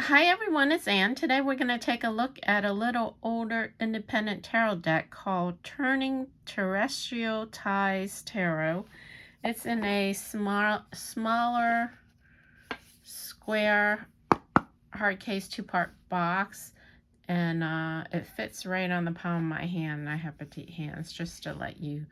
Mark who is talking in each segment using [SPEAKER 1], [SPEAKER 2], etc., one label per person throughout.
[SPEAKER 1] Hi everyone, it's Anne. Today we're going to take a look at a little older independent tarot deck called Turning Terrestrial Ties Tarot. It's in a smaller square hard case 2-part box, and it fits right on the palm of my hand. I have petite hands, just to let you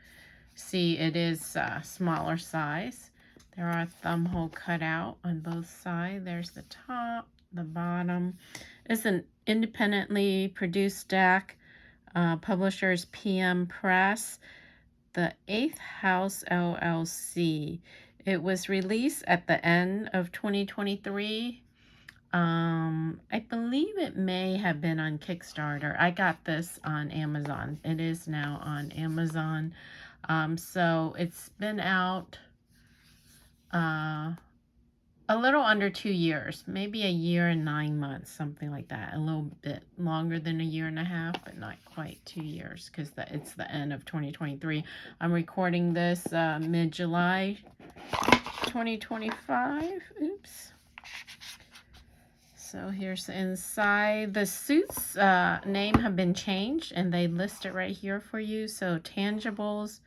[SPEAKER 1] see it is smaller size. There are thumb hole cut out on both sides. There's the top, the bottom. It's an independently produced deck. Publishers PM Press, the 8th House LLC. It was released at the end of 2023. I believe it may have been on Kickstarter. I got this on Amazon. It is now on Amazon. So it's been out a little under 2 years, maybe a year and 9 months, something like that. A little bit longer than a year and a half, but not quite 2 years, because it's the end of 2023. I'm recording this mid-July 2025. Oops. So here's the inside. The suit's name have been changed, and they list it right here for you. So tangibles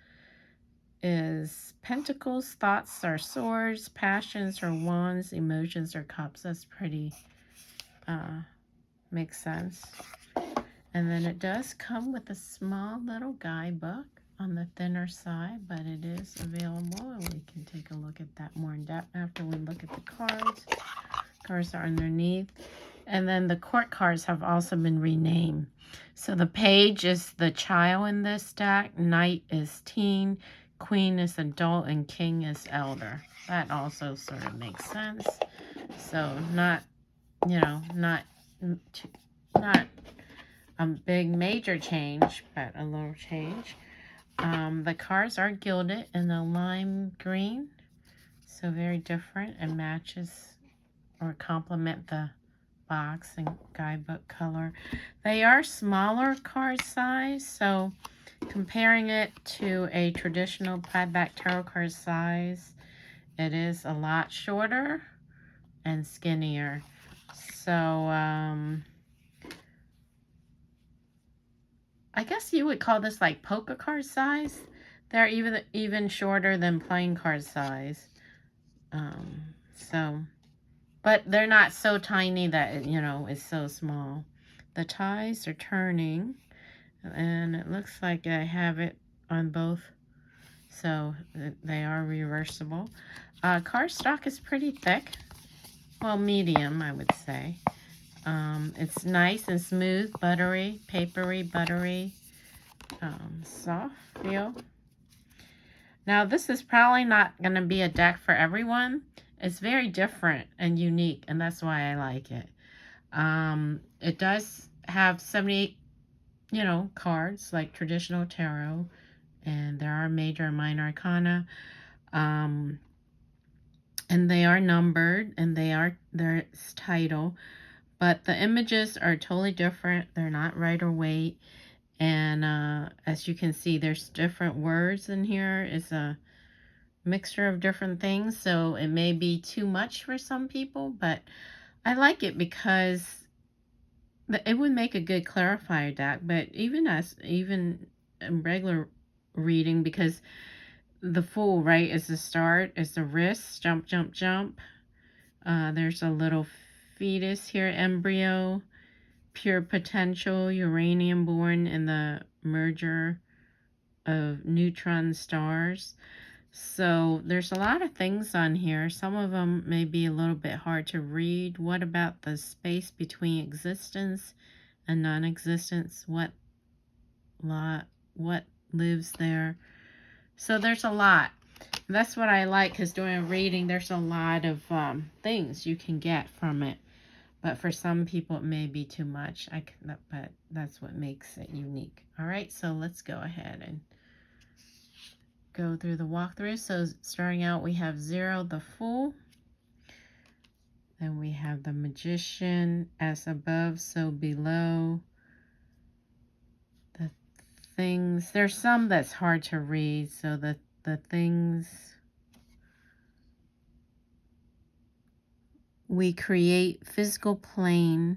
[SPEAKER 1] is pentacles, thoughts are swords, passions are wands, emotions are cups. That's pretty, makes sense. And then it does come with a small little guidebook on the thinner side, but it is available, and we can take a look at that more in depth after we look at the cards. Cards are underneath. And then the court cards have also been renamed. So the page is the child in this deck, knight is teen, queen is adult, and king is elder. That also sort of makes sense. So not, not a big major change, but a little change. The cards are gilded in a lime green, so very different, and matches or complement the box and guidebook color. They are smaller card size, so comparing it to a traditional plaid-back tarot card size, it is a lot shorter and skinnier. So I guess you would call this like poker card size. They're even shorter than playing card size. But they're not so tiny that it's so small. The ties are turning, and it looks like I have it on both, so they are reversible. Cardstock is pretty thick, well, medium, I would say. It's nice and smooth, buttery, papery, buttery, soft feel. Now, this is probably not going to be a deck for everyone. It's very different and unique, and that's why I like it. It does have 78, cards like traditional tarot, and there are major and minor arcana. And they are numbered, and there's title, but the images are totally different. They're not Rider Waite. And as you can see, there's different words in here. It's a mixture of different things, so it may be too much for some people, but I like it because it would make a good clarifier deck. But even in regular reading, because the Fool, right, is the start, is the wrist, jump, jump, jump. There's a little fetus here, embryo, pure potential, uranium born in the merger of neutron stars. So there's a lot of things on here. Some of them may be a little bit hard to read. What about the space between existence and non-existence? What lives there? So there's a lot. That's what I like, because during a reading, there's a lot of things you can get from it. But for some people, it may be too much. But that's what makes it unique. All right, so let's go ahead and go through the walkthrough. So starting out, we have 0, the Fool. Then we have the Magician, as above, so below. The things, there's some that's hard to read. So the things we create physical plane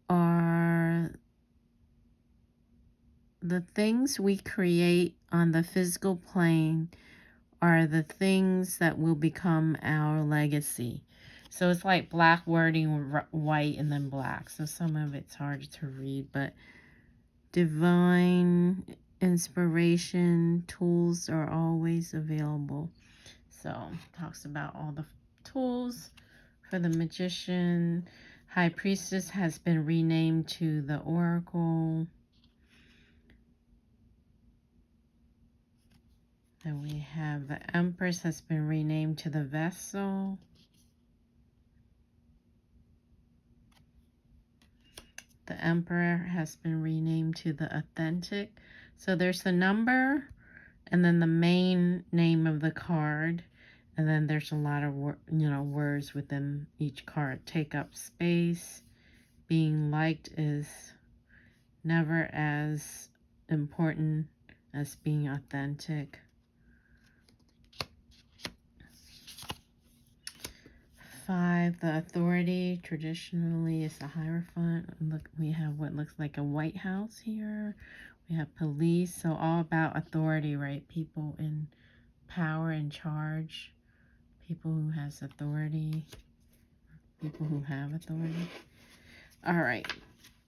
[SPEAKER 1] are the things we create on the physical plane are the things that will become our legacy. So it's like black wording, white, and then black. So some of it's hard to read, but divine inspiration tools are always available. So talks about all the tools for the magician. High priestess has been renamed to the oracle. Then we have the Empress has been renamed to the vessel. The Emperor has been renamed to the authentic. So there's the number and then the main name of the card. And then there's a lot of words within each card. Take up space. Being liked is never as important as being authentic. 5, the authority traditionally is the Hierophant. Look, we have what looks like a White House here. We have police, so all about authority, right? People in power and charge, people who has authority, people who have authority. All right,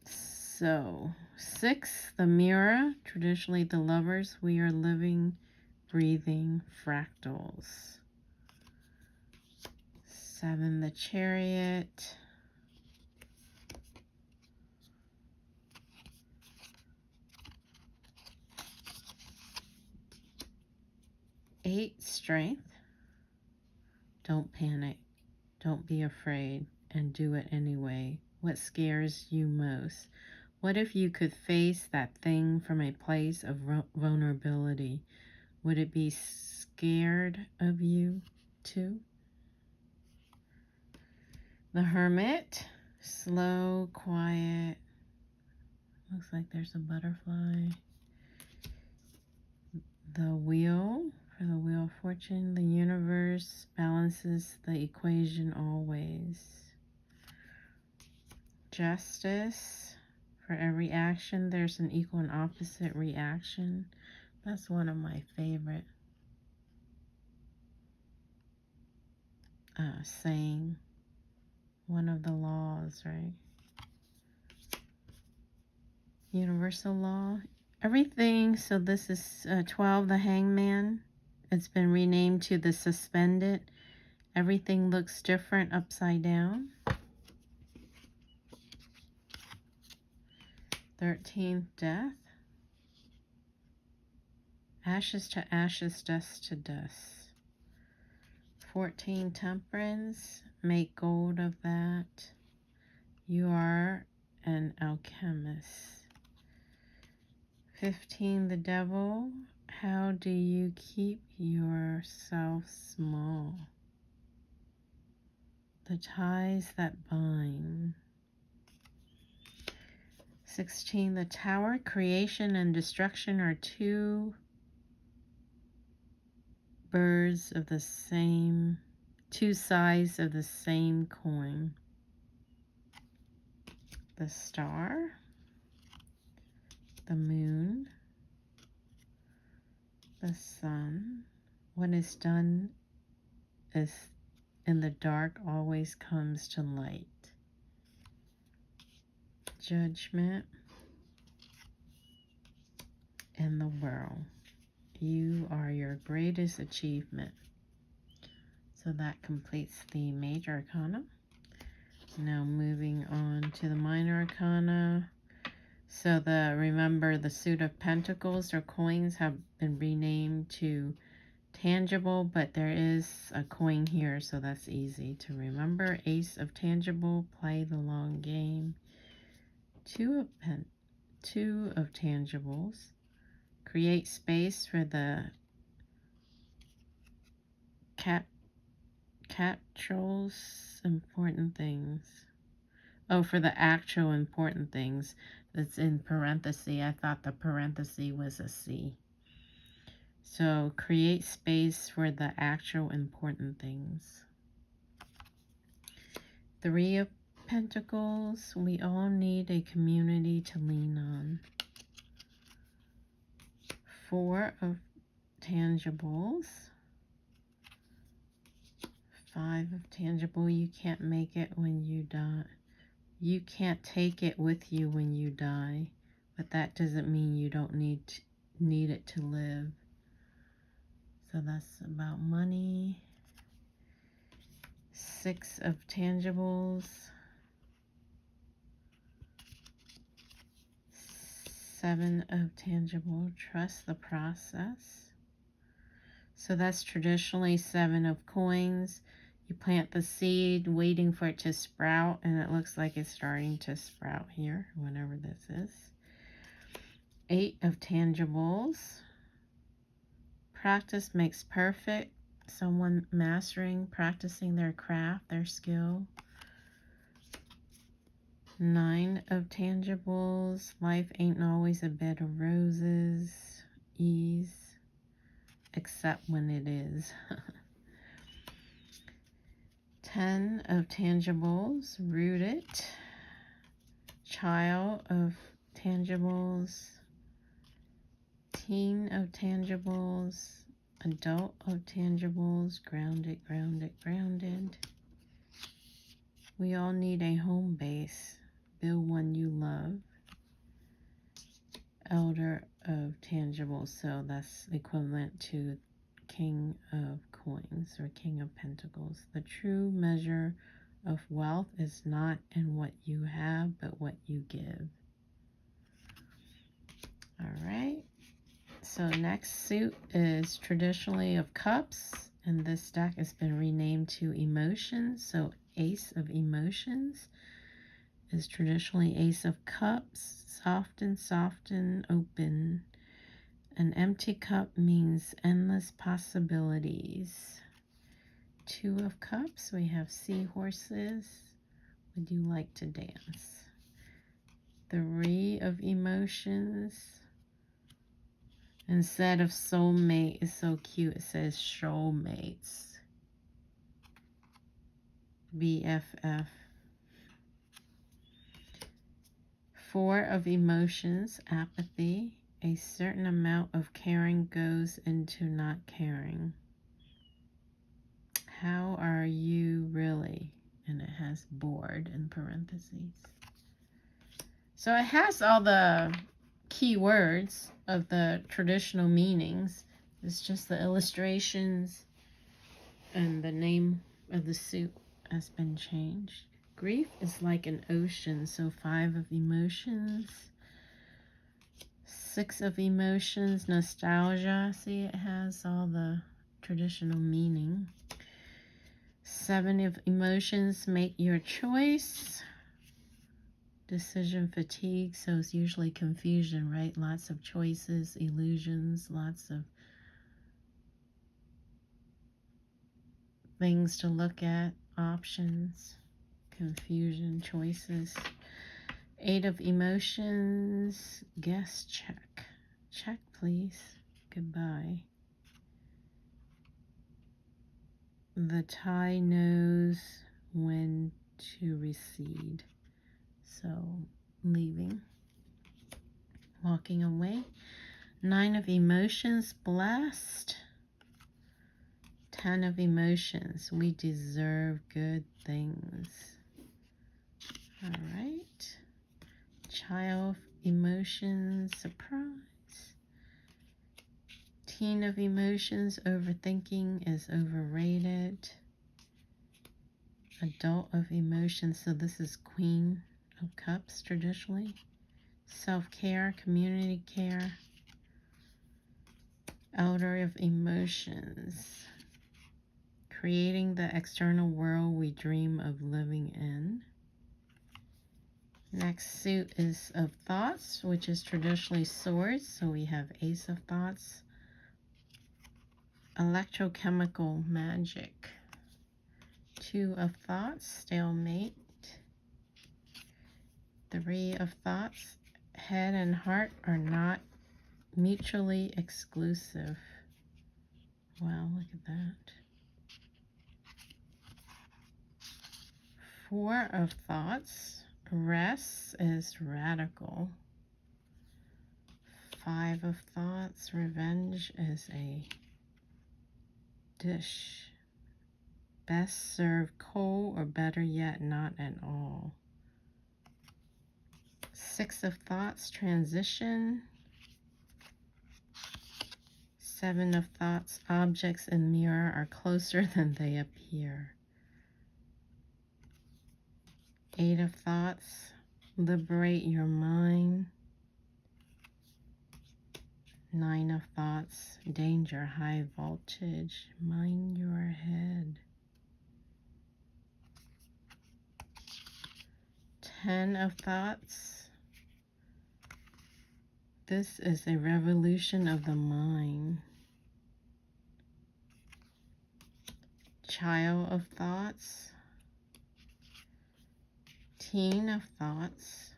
[SPEAKER 1] so 6, the mirror, traditionally the lovers. We are living, breathing fractals. 7, the chariot. 8, strength. Don't panic. Don't be afraid and do it anyway. What scares you most? What if you could face that thing from a place of vulnerability? Would it be scared of you too? The Hermit. Slow, quiet. Looks like there's a butterfly. The Wheel. For the Wheel of Fortune, the universe balances the equation always. Justice. For every action, there's an equal and opposite reaction. That's one of my favorite saying. One of the laws, right? Universal law. Everything, so this is 12, the Hangman. It's been renamed to the Suspended. Everything looks different upside down. 13th, Death. Ashes to ashes, dust to dust. 14, Temperance. Make gold of that. You are an alchemist. 15, the Devil. How do you keep yourself small? The ties that bind. 16, the Tower. Creation and destruction are two birds of the same, two sides of the same coin. The Star. The Moon. The Sun. What is done is in the dark always comes to light. Judgment. And the World. You are your greatest achievement. So that completes the major arcana. Now moving on to the minor arcana. So remember the suit of pentacles or coins have been renamed to tangible, but there is a coin here, so that's easy to remember. Ace of tangible, play the long game. Two of tangibles. Create space for the capsules, important things. Oh, for the actual important things. That's in parentheses. I thought the parenthesis was a C. So create space for the actual important things. Three of Pentacles. We all need a community to lean on. Four of Tangibles. Five of Tangible. You can't make it when you die. You can't take it with you when you die. But that doesn't mean you don't need it to live. So that's about money. Six of Tangibles. Seven of Tangible. Trust the process. So that's traditionally Seven of Coins. You plant the seed, waiting for it to sprout, and it looks like it's starting to sprout here, whatever this is. Eight of Tangibles. Practice makes perfect. Someone mastering, practicing their craft, their skill. Nine of Tangibles. Life ain't always a bed of roses. Ease. Except when it is. 10 of Tangibles. Rooted. Child of Tangibles. Teen of Tangibles. Adult of Tangibles. Grounded, grounded, grounded. We all need a home base. Build one you love. Elder of Tangibles. So that's equivalent to King of Coins or King of Pentacles. The true measure of wealth is not in what you have, but what you give. All right. So next suit is traditionally of Cups, and this deck has been renamed to Emotions. So Ace of Emotions is traditionally Ace of Cups. Soften, soften, open. An empty cup means endless possibilities. Two of Cups, we have Seahorses. Would you like to dance? Three of Emotions. Instead of soulmate, it's so cute. It says showmates. BFF. Four of Emotions, apathy. A certain amount of caring goes into not caring. How are you really? And it has bored in parentheses. So it has all the key words of the traditional meanings. It's just the illustrations and the name of the suit has been changed. Grief is like an ocean, so Five of Emotions. Six of Emotions, nostalgia. See, it has all the traditional meaning. Seven of Emotions, make your choice. Decision fatigue, so it's usually confusion, right? Lots of choices, illusions, lots of things to look at, options, confusion, choices. Eight of Emotions, guess check. Check, please. Goodbye. The tie knows when to recede. So, leaving. Walking away. Nine of Emotions, blessed. 10 of Emotions, we deserve good things. All right. Child of Emotions, surprise. Teen of Emotions, overthinking is overrated. Adult of Emotions, so this is Queen of Cups traditionally. Self-care, community care. Elder of Emotions, creating the external world we dream of living in. Next suit is of Thoughts, which is traditionally Swords. So we have Ace of Thoughts. Electrochemical magic. Two of Thoughts, stalemate. Three of Thoughts, head and heart are not mutually exclusive. Wow, look at that. Four of Thoughts. Rest is radical. Five of Thoughts. Revenge is a dish. Best served cold, or better yet, not at all. Six of Thoughts. Transition. Seven of Thoughts. Objects in mirror are closer than they appear. Eight of Thoughts. Liberate your mind. Nine of Thoughts. Danger, high voltage. Mind your head. 10 of Thoughts. This is a revolution of the mind. Child of Thoughts. Teen of Thoughts.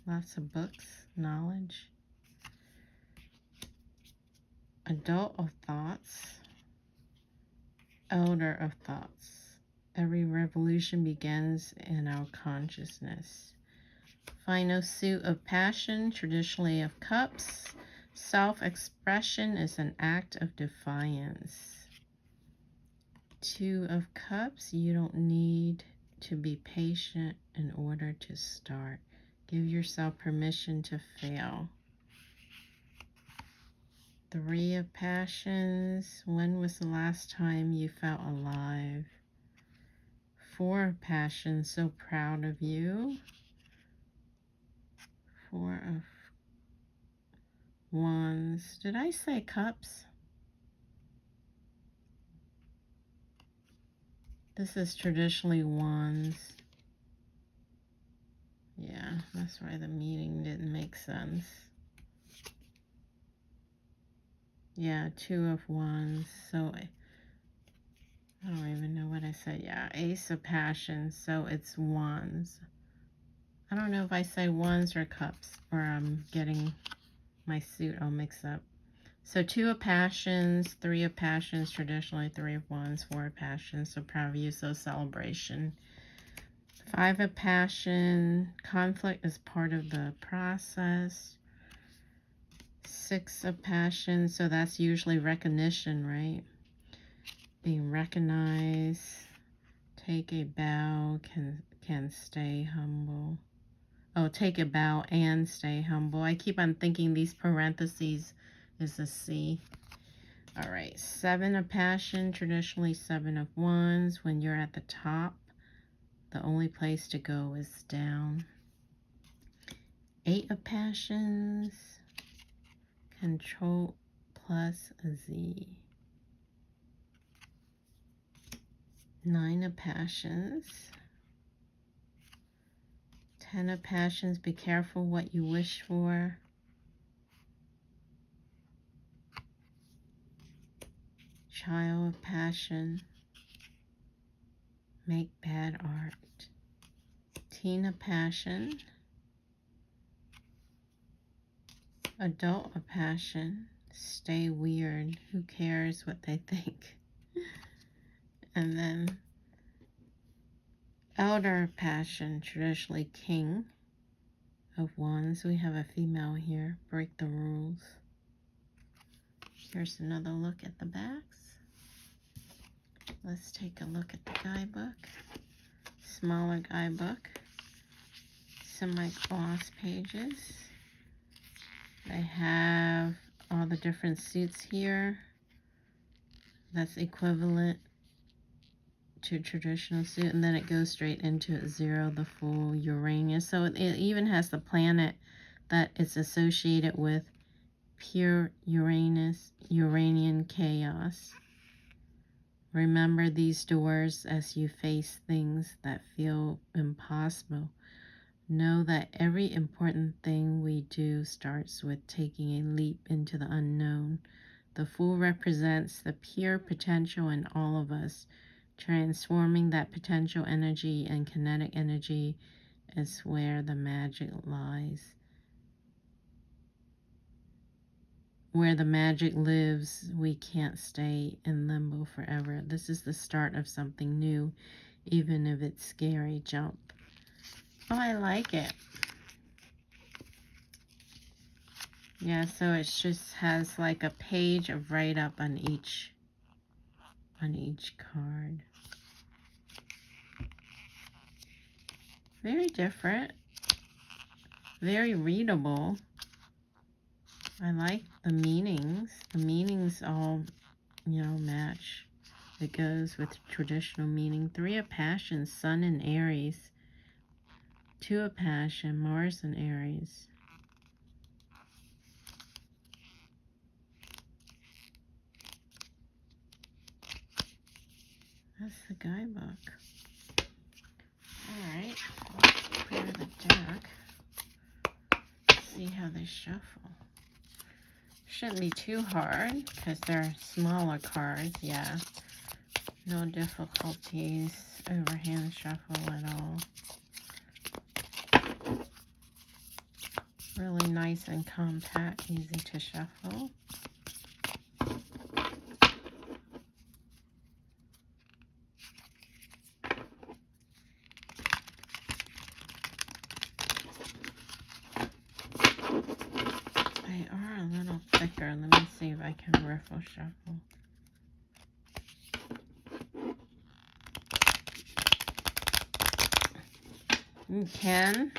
[SPEAKER 1] Lots of books, knowledge. Adult of Thoughts. Elder of Thoughts. Every revolution begins in our consciousness. Final suit of Passion, traditionally of Cups. Self-expression is an act of defiance. Two of Cups, you don't need to be patient in order to start. Give yourself permission to fail. Three of Passions, when was the last time you felt alive? Four of Passions, so proud of you. Four of Wands. Did I say Cups? This is traditionally Wands. Yeah, that's why the meaning didn't make sense. Yeah, Two of Wands. So I don't even know what I said. Yeah, Ace of Passions. So it's Wands. I don't know if I say Wands or Cups, or I'm getting my suit all mixed up. So Two of Passions, Three of Passions, traditionally Three of Wands, Four of Passions. So proud of you, so celebration. Five of Passion, conflict is part of the process. Six of Passion, so that's usually recognition, right? Being recognized. Take a bow, can stay humble. Oh, take a bow and stay humble. I keep on thinking these parentheses is a C. All right, Seven of Passion, traditionally Seven of Wands. When you're at the top, the only place to go is down. Eight of Passions, Control plus a Z. Nine of Passions. Ten of Passions, be careful what you wish for. Child of Passion, make bad art. Teen of Passion. Adult of Passion, stay weird. Who cares what they think? And then Elder of Passion, traditionally King of Wands. We have a female here. Break the rules. Here's another look at the backs. Let's take a look at the guidebook. Smaller guidebook. Semi-gloss pages. They have all the different suits here. That's equivalent to traditional suit, and then it goes straight into Zero, the full Uranus. So it even has the planet that it's associated with, pure Uranus, Uranian chaos. Remember these doors as you face things that feel impossible. Know that every important thing we do starts with taking a leap into the unknown. The Fool represents the pure potential in all of us. Transforming that potential energy and kinetic energy is where the magic lies. Where the magic lives, we can't stay in limbo forever. This is the start of something new. even if it's scary, jump. Oh, I like it. Yeah, so it just has like a page of write-up on each card. Very different. Very readable. I like the meanings. The meanings all, you know, match. It goes with traditional meaning. 3 of Passion, Sun and Aries. 2 of Passion, Mars and Aries. That's the guidebook. Alright, let's clear the deck. See how they shuffle. Shouldn't be too hard because they're smaller cards, yeah. No difficulties, overhand shuffle at all. Really nice and compact, easy to shuffle. They are a little thicker. Let me see if I can riffle shuffle. You can,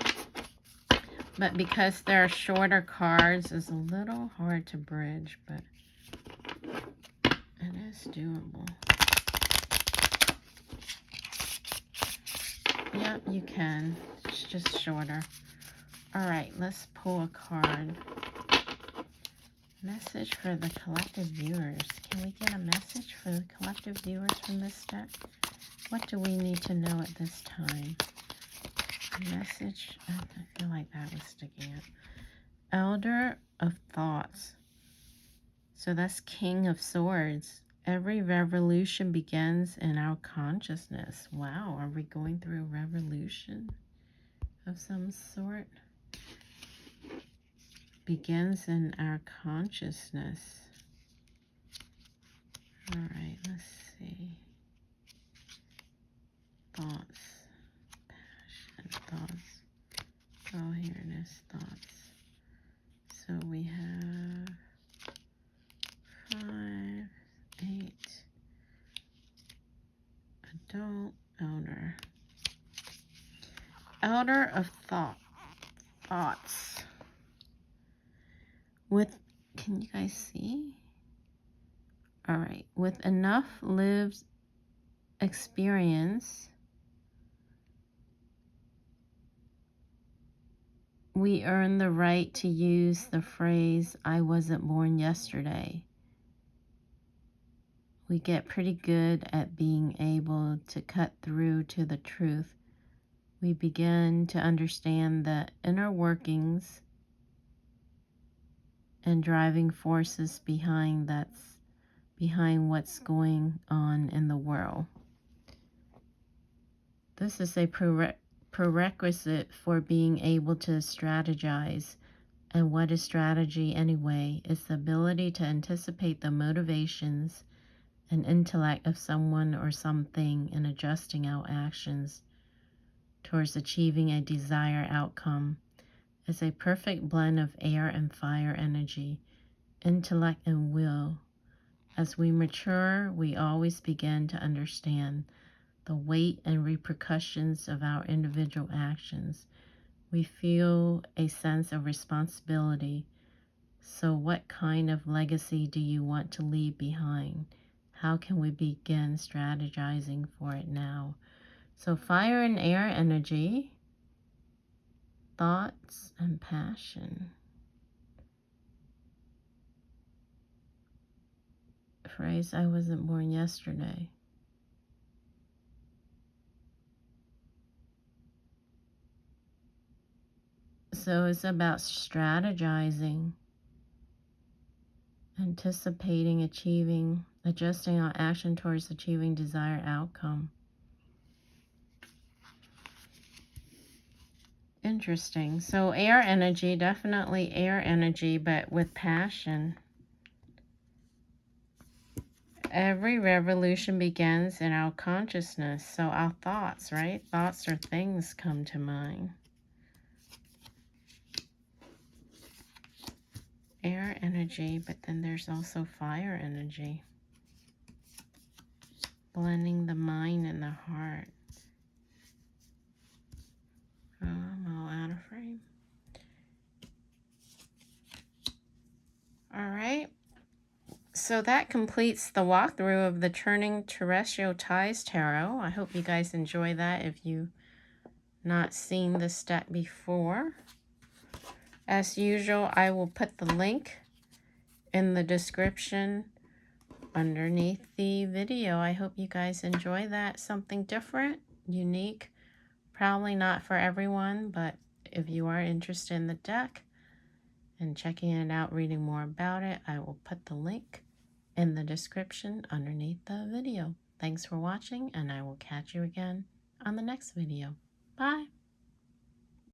[SPEAKER 1] but because they're shorter cards, it's a little hard to bridge, but it is doable. Yep, you can. It's just shorter. All right, let's pull a card. Message for the collective viewers. Can we get a message for the collective viewers from this deck? What do we need to know at this time? Message. I feel like that was sticking out. Elder of Thoughts. So that's King of Swords. Every revolution begins in our consciousness. Wow, are we going through a revolution of some sort? Begins in our consciousness. All right, let's see. Thoughts. Passion, thoughts. Oh, here it is, thoughts. So we have 5, 8. Adult, elder. Elder of thoughts. With, can you guys see? All right, with enough lived experience, we earn the right to use the phrase, I wasn't born yesterday. We get pretty good at being able to cut through to the truth. We begin to understand the inner workings and driving forces behind what's going on in the world. This is a prerequisite for being able to strategize. And what is strategy anyway? It's the ability to anticipate the motivations and intellect of someone or something and adjusting our actions towards achieving a desired outcome. It's a perfect blend of air and fire energy, intellect and will. As we mature, we always begin to understand the weight and repercussions of our individual actions. We feel a sense of responsibility. So what kind of legacy do you want to leave behind? How can we begin strategizing for it now? So fire and air energy, thoughts and passion. Phrase, I wasn't born yesterday. So it's about strategizing, anticipating, achieving, adjusting our action towards achieving desired outcome. Interesting. So air energy, definitely air energy, but with passion. Every revolution begins in our consciousness. So our thoughts, right? Thoughts or things come to mind. Air energy, but then there's also fire energy. Blending the mind and the heart. Oh, I'm all out of frame. All right. So that completes the walkthrough of the Turning Terrestrial Ties Tarot. I hope you guys enjoy that if you've not seen this deck before. As usual, I will put the link in the description underneath the video. I hope you guys enjoy that. Something different, unique, probably not for everyone, but if you are interested in the deck and checking it out, reading more about it, I will put the link in the description underneath the video. Thanks for watching, and I will catch you again on the next video. Bye.